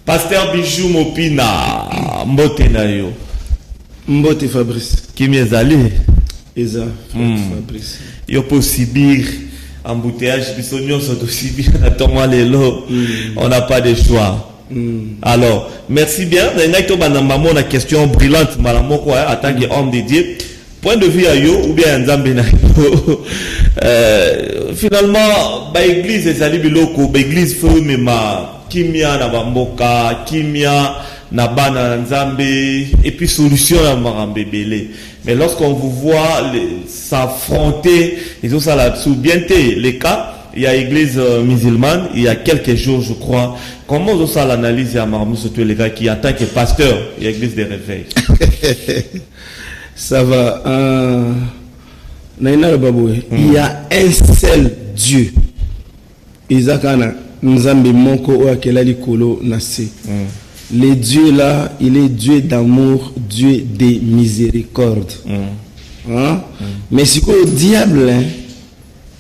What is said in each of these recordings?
Pasteur Bijou Mopina, mbote na yo. Mbote Fabrice. Kimi ezali? Eza, Fabrice. Yo po subir embouteillage, biso nyonso to subir na tonga lelo. On n'a pas de choix. Alors, merci bien. N'engaito banamba na question brillante malamoko en tant qu'homme de Dieu. Point de vue à yo ou bien nzambe na yo. Finalement, ba église ezali biloko, ba église feu mema kimia na bamboka, kimia na bana nzambe et puis solution na marambebele. Mais lorsqu'on vous voit s'affronter, ils ont ça là-dessous bien les cas. Il y a l'église musulmane, il y a quelques jours, je crois. Comment vous ça l'analyse à Marmou, surtout les gars qui, en tant que pasteur, il y a l'église des réveils? Ça va. Il y a un seul Dieu. Isakana, Nzambe Moko Oakelali Kolo Nase. Le Dieu là, il est Dieu d'amour, Dieu de miséricorde. Hein? Mais si le diable,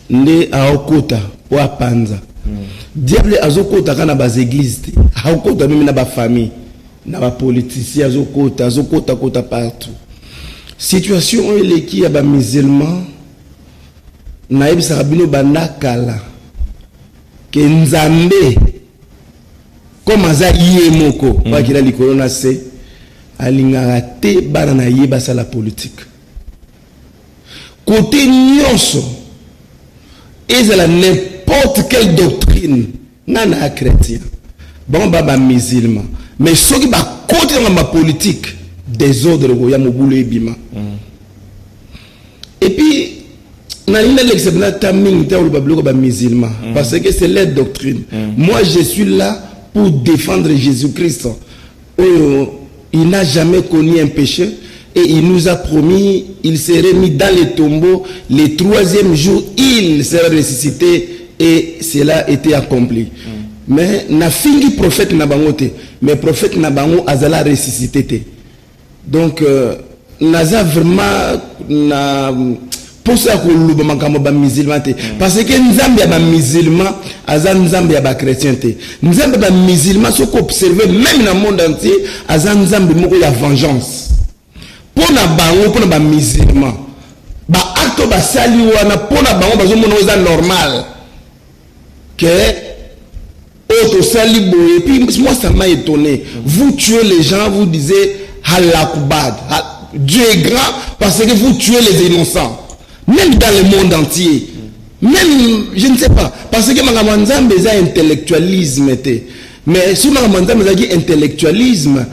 ne aokota wa panza diable azokota kana bas église aokota même na ba famille na ba politicien azokota kota partout situation ele ki ya ba musulman na ebisa bino banakala ke nzambe comme aza yemoko wa kila likolo na se alingaka te bana na yeba sa la politique côté nyonso et n'importe quelle doctrine nana chrétien bon baba musulman mais ceux qui va contre ma politique désordre goya mobulu ebima et puis nana l'exemple taming ta olobablo ba musulman parce que c'est leur doctrine moi je suis là pour défendre Jésus-Christ il n'a jamais connu un péché. Et il nous a promis, il serait mis dans les tombeaux, le 3e jour, il serait ressuscité, et cela était accompli. Mais na fingi prophète nabangote, mais prophète nabango azala ressuscité. Donc, naza vraiment na pour ça que le makambo ba musulman te, parce que nzambe ya ba musulman, aza nzambe ya ba chrétien te. Nzambe ba musulman so ko observer même dans le monde entier, aza nzambe moko ya vengeance. Pour na bango pour na ba musulman ba acte ba sali wana pour na bango bazo mona oza normal que auto sali boye. Et puis moi ça m'a étonné, vous tuez les gens, vous disiez halakubad, Dieu est grand parce que vous tuez les innocents même dans le monde entier, même je ne sais pas parce que ma nzambe za intellectualisme mais si ma nzambe za dit intellectualisme,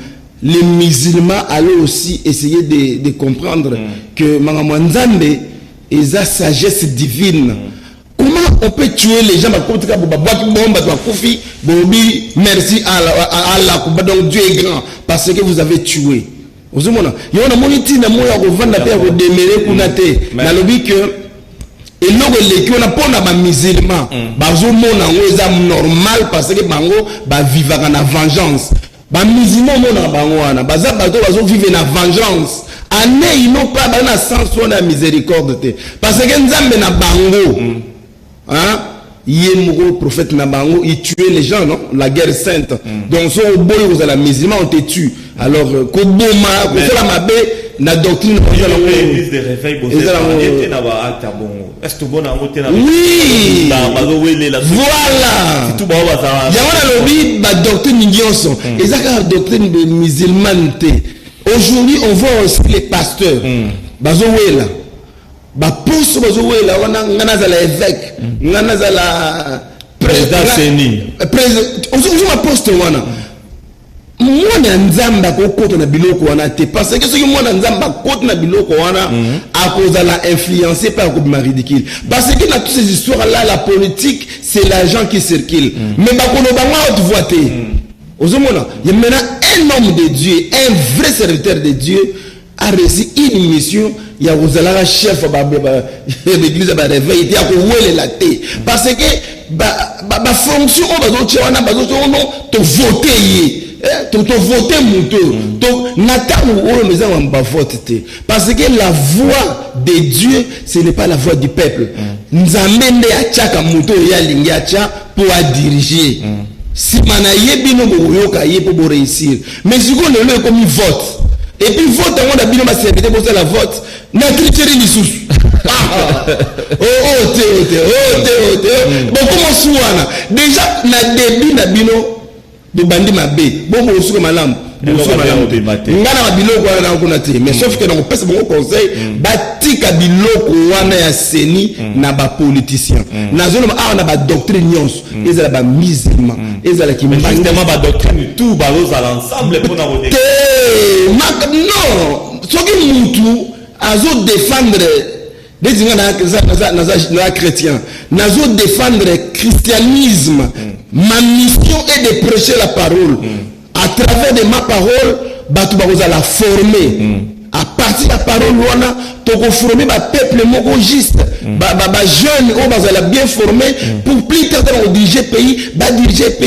les musulmans allaient aussi essayer de comprendre que Mangamwanzambe est sa sagesse divine. Comment on peut tuer les gens? Merci à Allah, donc Dieu est grand parce que vous avez tué. Vous avez il y a un moniti na moya rovanda te ko demere kunate na lobi que et logo le ki on a pona ba musulman bazo mona ngeza normal parce que bango ba vivaka na vengeance. Les musulmans vont vivre la vengeance. Ils n'ont pas de sens de la miséricorde. Parce que Nzambe na bango, le prophète na bango, il tuait les gens, non? La guerre sainte. Donc, si on boit la musulman, on te tue. Alors, Koboma, la doctrine l'église des réveils, oui, voilà. Il y a la doctrine doctrine de musulmane. Aujourd'hui, on voit aussi les pasteurs. Bazowela. Baposo bazowela wana ngana za la évêque, ngana za la président Seni. Président apostle wana. Moi nzamba ko koto na biloko wana te parce que ce que moi nzamba koto na biloko wana à cause de la influencé par comme ridicule parce que dans toutes ces histoires là la politique c'est l'argent qui circule mais bakono banga haute voité ozomona il y a maintenant un homme de Dieu, un vrai serviteur de Dieu a reçu une mission. Il y a un chef de l'église de réveil, il y a la thé. Parce que la fonction, tu votes. Tu votes parce que la voix de Dieu, ce n'est pas la voix du peuple. Nous amène à chaque pour diriger. si manaye bino boyoka ye pour réussir mais si on le comme vote et puis vote on a bino ma serviteur pour la vote na tricherie ni sous bon comment souana déjà na début na bino de bandi mabe bon bo suka malamu ngana biloko wana kuna te mais sauf que donc pesa bon conseil batika biloko wana ya seni na ba politicien na zone na ba doctrine nyonso ezala ba musulman ezala ki justement ba doctrine tout ba aux ensemble pour na rodé non soki mutu azo défendre des gens na chrétien nazo défendre christianisme ma mission est de prêcher la parole à travers de ma parole batu bakoza la former à partir de la parole wana toko former ba peuple moko juste ba jeune o bazala bien formé pour plus tard dans diriger pays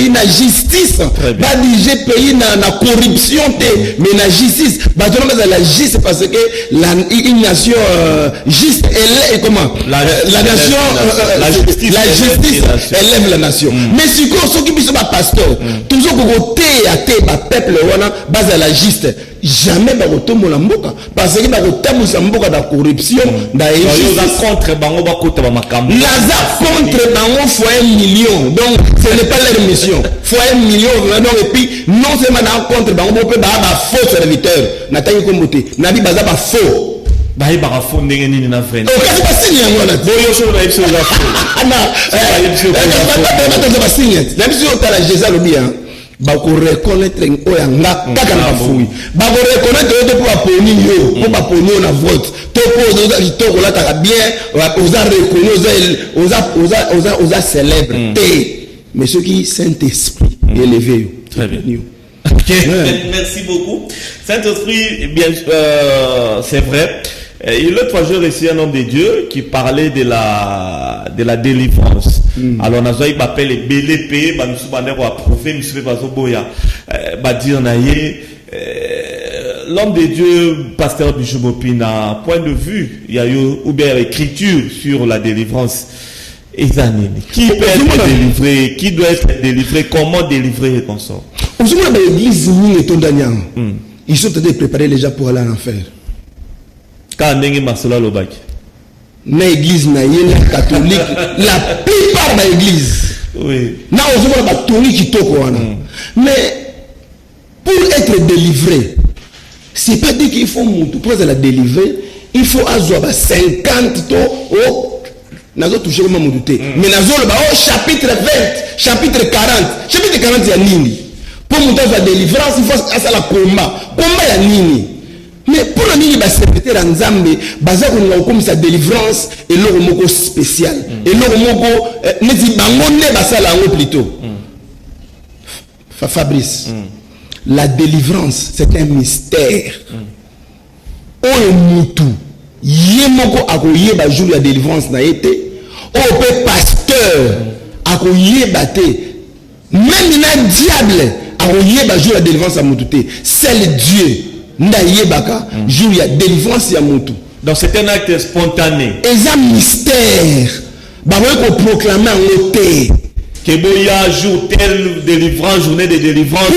na justice ba diriger pays na corruption te mais na justice ba to bazala juste parce que une nation juste elle comment la nation la justice élève la nation mais si ko so ki biso ba pasteur toujours ko te à te ba peuple wana bazala juste jamais ba kotombo la mboka parce que ba kotombo sa mboka da corruption da injustice contre bango ba kota ba makambo laza contre bango fois 1 million donc ce n'est pas leur mission fois 1 million donc et puis non seulement na contre bango pe ba faux serviteur na tangi kombote na bi baza ba faux ba yi ba faux ndenge nini na vrai o kasi ba signe yango na boyo so na episode za faux ba signe na biso ta la Jésus lobi hein bako reconnaître oyanga kaka na fouille bako reconnaître oto pour aponi yo pour aponi na vote to pour oza kitoko la ta bien oza reconnu oza célèbre mais ce qui Saint-Esprit élevé très bien. Merci beaucoup Saint-Esprit. Bien c'est vrai. Et l'autre fois, j'ai reçu un homme de Dieu qui parlait de la délivrance. Alors, on a appelé les BLP, on a approuvé, l'homme de Dieu, pasteur Bishop Opina, point de vue, il y a eu, ou bien l'écriture sur la délivrance. Qui peut être délivré, qui doit être délivré, comment délivrer et qu'on sort. Ils sont en train de préparer les gens pour aller en enfer. Quand Marcela Lobak. Na église na yéna catholique, la plupart de l'église. Oui. Na ozomo ba toni kitoko wana. Mais pour être délivré, c'est pas dit qu'il faut monter pour la délivrer, il faut avoir 50 to oh nazo toucher comme monter. Mais nazo le ba oh chapitre 20, chapitre 40. Chapitre 40 ya nini? Pour monter la délivrance, il faut à la combat. Combat ya nini? Mais pour le nini ba serviteur Nzambe baza ko comme sa délivrance et loro moko spécial et loro moko neti bango ne basala ngo plutôt Fabrice la délivrance c'est un mystère oyo mutu ye moko akoyeba jour ya délivrance na été o pe pasteur akoyeba te même na diable akoyeba jour ya délivrance à mutu te seul Dieu Ndayebaka jour ya délivrance ya mutu. Donc c'est un acte spontané. Et un mystère. Bah ouais qu'on proclame en côté. Que boya jour telle délivrance, journée de délivrance.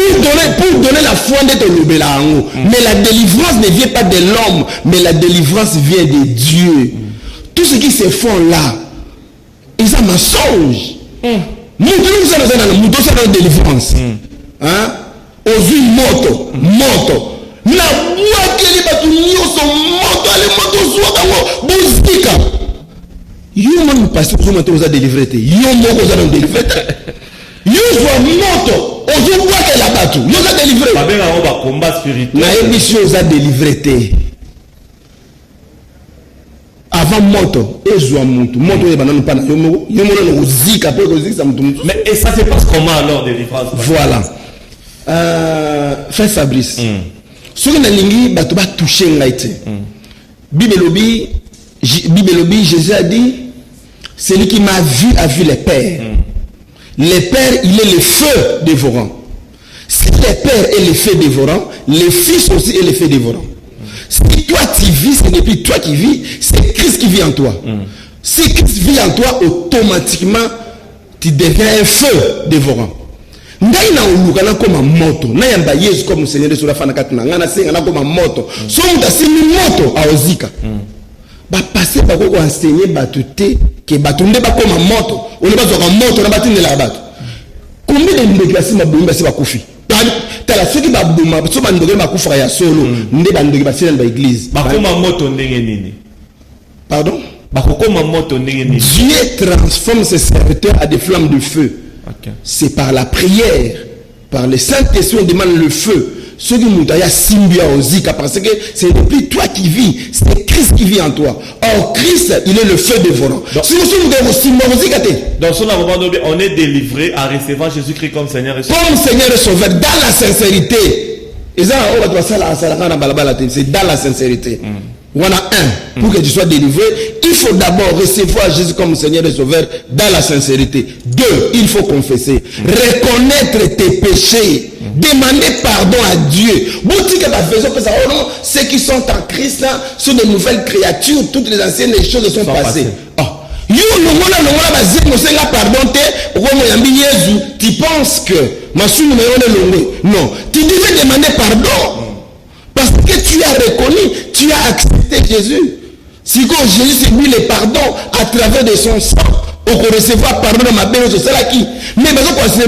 Pour donner la foi d'être le bélango. Mais la délivrance ne vient pas de l'homme, mais la délivrance vient de Dieu. Tout ce qui se font là, ils ont mensonge. Nous sommes dans la délivrance. Hein? Ozu moto. Na mwakeli batu nyoso moto ale moto zuwa kango buzika yo man pasteur zo moto za délivrer te yo moko za délivrer te yo zo moto ozo mwakela batu yo za délivrer ba benga on ba combat spirituel na émission za délivrer te avant moto ezwa mutu moto yeba nanu pana yo moko no zika po ko zika mutu. Mais et ça se passe comment alors délivrance? Voilà frère Fabrice ce que nalingi bato ba toucher ngaite Bible lobi Jésus a dit celui qui m'a vu a vu les pères. Les pères, il est le feu dévorant. Si les pères est le feu dévorant, les fils aussi est le feu dévorant. Si toi tu vis, ce n'est plus toi qui vis, c'est Christ qui vit en toi. Si Christ vit en toi, automatiquement tu deviens un feu dévorant. ngai na oluka na koma moto na yamba Yesu comme Seigneur sur la fana katuna ngana senga na koma moto so muta simi moto aozika ba passer ba ko enseigner batuté que batunde ba koma moto on ba zoka moto na batindela bato combien de ndeki basima bomba se bakufi tala soki ba bomba so ba ndeki bakufa ya solo nde ba ndeki basina ba église ba koma moto ndenge nini pardon ba koma moto ndenge nini Dieu transforme ses serviteurs à des flammes de feu. Okay. C'est par la prière, par le Saint-Esprit, on demande le feu. Ce qui nous a simbia ozika parce que ce n'est plus toi qui vis, c'est Christ qui vit en toi. Or Christ, il est le feu dévorant. Si nous sommes dans son moment, on est délivré à recevoir Jésus-Christ comme Seigneur et Sauveur. Comme Seigneur et Sauveur, dans la sincérité. Et ça, c'est dans la sincérité. On a un, pour que tu sois délivré, il faut d'abord recevoir Jésus comme Seigneur et Sauveur dans la sincérité. 2, il faut confesser, reconnaître tes péchés, demander pardon à Dieu. Ceux qui sont en Christ sont de nouvelles créatures, toutes les anciennes choses sont passées. Tu penses que non, tu devais demander pardon. Parce que tu as reconnu, tu as accepté Jésus. Si quand Jésus s'est mis le pardon à travers de son sang, on peut recevoir pardon dans ma belle, c'est ça qui. Mais maintenant, quand on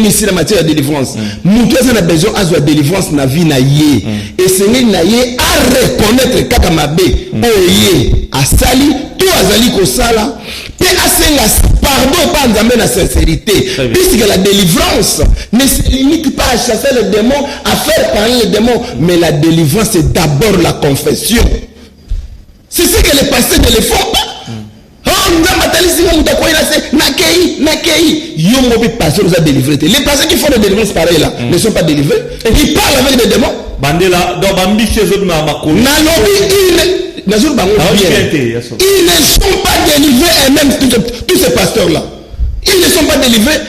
a ici la matière de délivrance, nous tous avons besoin de délivrance dans la vie naïe. Et Seigneur naïe à reconnaître kaka mabe, oye, à sali, tout à zali ko sala, et à senga pardon pas en la sincérité. Puisque la délivrance ne se limite pas à chasser le démon, à faire parler le démon, mais la délivrance c'est d'abord la confession. C'est ce que les pasteurs ne le font pas. Les pasteurs qui font la délivrance pareil là ne sont pas délivrés. Ils parlent avec des démons. Ils ne sont pas délivrés eux-mêmes, tous ces pasteurs-là. Ils ne sont pas délivrés.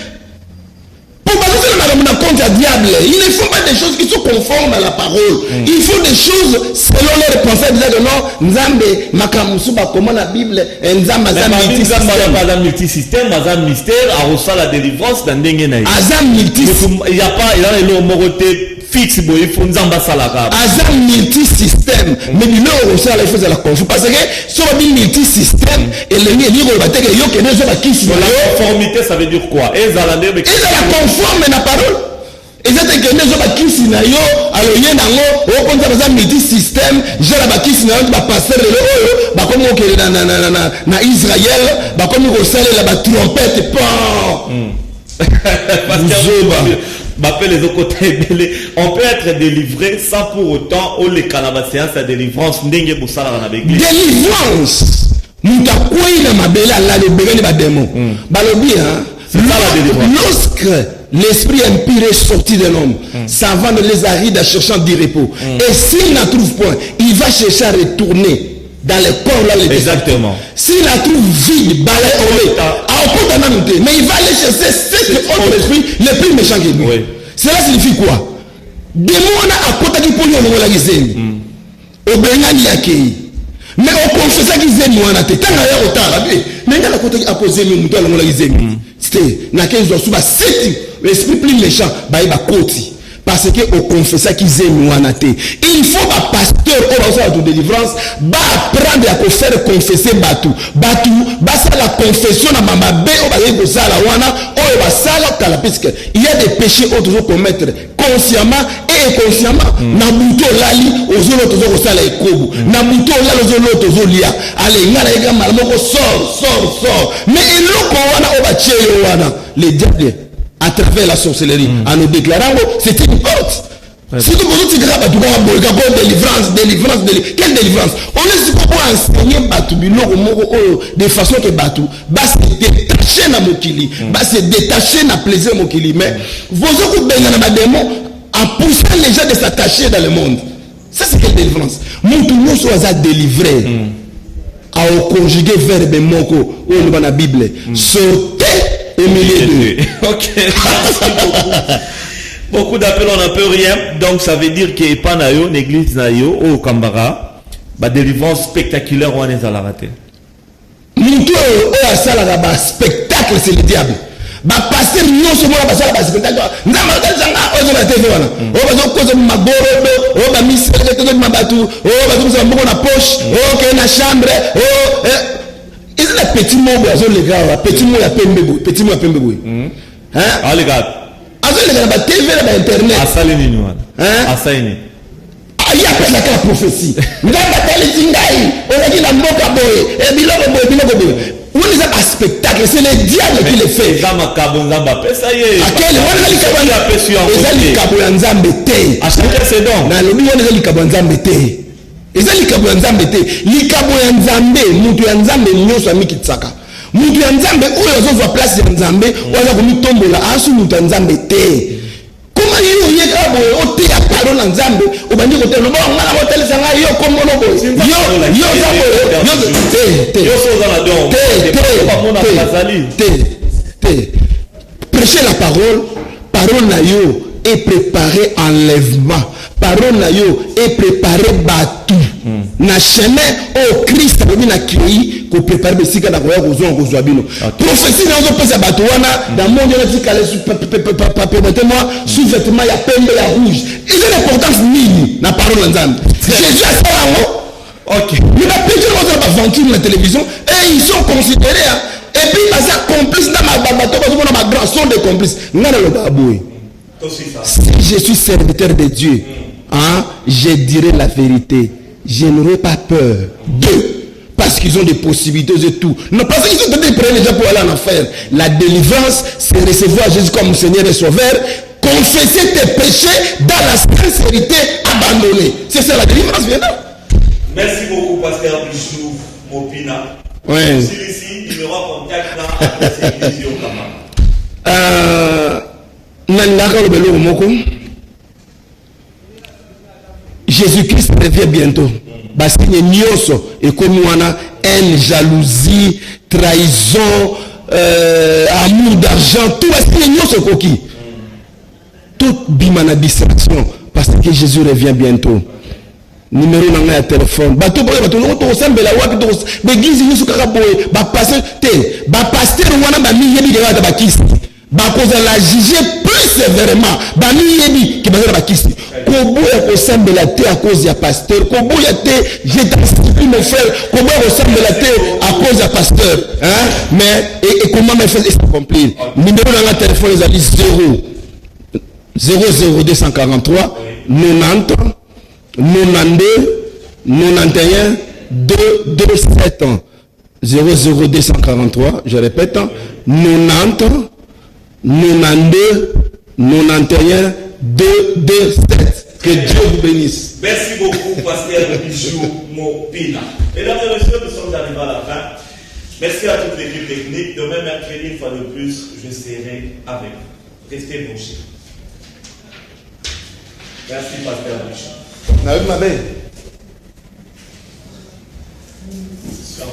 Pour balancer la compte à diable, ils ne font pas des choses qui sont conformes à la parole. Ils font des choses selon leurs pensées. Ils disent que non, Nzambe, Makamusuba, comment la Bible, Nzambe, Azam multisystème, Azam mystère, a la délivrance dans Dengenai. Azam multisystème. Il n'y a pas, il y a le moroté fixe, il faut Nzamba Salaka. Azam multisystème. Mais il y a la chose à la confusion. Parce que sur le multisystème, et le livre va dire que yo que nous avons la conformité, ça veut dire quoi? Et la conforme na parole. Et c'est que nous avons kisi na yo, alors y na ngo, o konza baza multisystème, j'ai la bakisi na yo ba passer le oyo, ba comme que na Israël, ba comme ko sale la ba trompette pan. On peut être délivré sans pour autant au les séance à délivrance ndenge bosala na l'église. Délivrance. Muta koina mabela la le begani ba démon. Balobi hein. Lorsque l'esprit impur est sorti de l'homme, ça va dans les arides cherchant du repos. Et s'il n'en trouve point, il va chercher à retourner dans le corps là. Exactement. S'il la trouve vide, mais il va aller chercher cet autre esprit le plus méchant que lui. Oui. Cela signifie quoi? Démon a côté qui peut y avoir la gizemi. Au Bengani Yakei. Mais on confesse ça qu'ils aiment moi na tête. Tant à autant là. Mais il y a la côté qui a posé nous dans la gizemi. C'était na 15 jours sous l'esprit plus méchant, bah il va côté. Parce que au confesseur qu'ils aiment moi na tête. Il faut un pasteur au besoin de délivrance, bah apprendre à faire confesser batou. Bah ça la confession na mama bé au baye ko sala wana au ba sala kala puisque il y a des péchés autres commettre consciemment et inconsciemment. Na buto lali ozolo tozo ko sala ekobu. Na buto lali ozolo tozo lia. Allez ngala ega malmoko sort. Mais il loko wana au ba cheyo wana les diables à travers la sorcellerie en nous déclarant c'est une porte. Si nous voulons dire délivrance, quelle délivrance? On est supposé enseigner de façon que Batou va se détacher na mokili, va se détacher na plaisir mokili. Mais vous avez des démons en poussant les gens de s'attacher dans le monde. Ça c'est quelle délivrance? Nous sommes délivrés. À conjuguer verbe moko ou dans la Bible. Sortez au milieu d'eux. Ok, merci beaucoup. Beaucoup d'appels, on n'a peut rien. Donc ça veut dire que Panayo, l'église Nayo, au Kambara, bah délivrance spectaculaire, on est à la rater. Spectacle, c'est le diable. bapasteur nyonso mona basala baspectacle nzambe atalisa ozo na tv wana oyo bazokoza magorodo oyo bamiseke tozobima bato oyo bazokosala mboko na poche oyo okeye na chambre oyo eza na petit mot boye azoleka awa petit mot ya pembe boye azoleka na batv na bainternet asali nini wana asali nini ye apesaka la prophétie nzambe atalisi ngai ozaki na mboka boye biloko boye woni eza baspectacle c'est le diable qui le fait eza makabo nzambe apesa ye akele eza likabo ya nzambe te nalobi wana eza likabo ya nzambe te eza likabo ya nzambe te likabo ya nzambe mutu ya nzambe nyonso amikitsaka mutu ya nzambe oyo azozwa place ya nzambe oyo aza komitombola asu mutu ya nzambe te koma yo oyeka boye oteya parole na nzambe obandi kotela loba ngana botelesa ngai yo kombono boye yo prêcher la parole na yo est préparé enlèvement parole na yo est préparé batu na chemin au Christ alobi na kii ko préparer besika na koya kozwa bino prophétie na ozopesa bato wana dans monde na tikale permettez-moi sous-vêtement ya pembe ya rouge il est l'importance nini na parole na nzambe Jésus a ça ok mais la péché dans l'aventure na télévision et ils sont considérés et puis ils sont complices dans ma bateau parce qu'on a ma grand son de complices ngana le baboui si je suis serviteur de Dieu je dirai la vérité. Je n'aurai pas peur d'eux. Parce qu'ils ont des possibilités et tout. Non, parce qu'ils sont tentés de prendre les gens pour aller en enfer. La délivrance, c'est recevoir Jésus comme Seigneur et Sauveur. Confesser tes péchés dans la sincérité abandonnée. C'est ça la délivrance, bien là. Merci beaucoup, Pasteur Bichou Mopina. Oui. Ici, numéro de contact là, avec cette vision. Jésus-Christ revient bientôt. Basigne nyoso et comme wana haine, jalousie, trahison, amour d'argent, tout basigne nyoso koki. Tout bimana distraction parce que Jésus revient bientôt. Numéro nanga ya téléphone. Bato boye bato to sambela wapi to l'église nyoso kaka boye ba pasteur te ba pasteur wana ba mi yebi de ba kisi. Ba cause la juger plus sévèrement ba mi yebi ki ba ba kisi. Koboya kosambela te à cause ya pasteur koboya te je t'explique mon frère koboya kosambela te à cause ya pasteur mais et comment me faire accomplir numéro dans la téléphone les 0 243 90 92 91 227 00 243 je répète 90 92 91 227. Que Dieu vous bénisse. Merci beaucoup, Pasteur Bichou Mopina. Mesdames et messieurs, nous sommes arrivés à la fin. Merci à toute l'équipe technique. Demain, mercredi, une fois de plus, je serai avec vous. Restez branchés. Merci, Pasteur Bichou. Naïm Mabé. C'est sûr.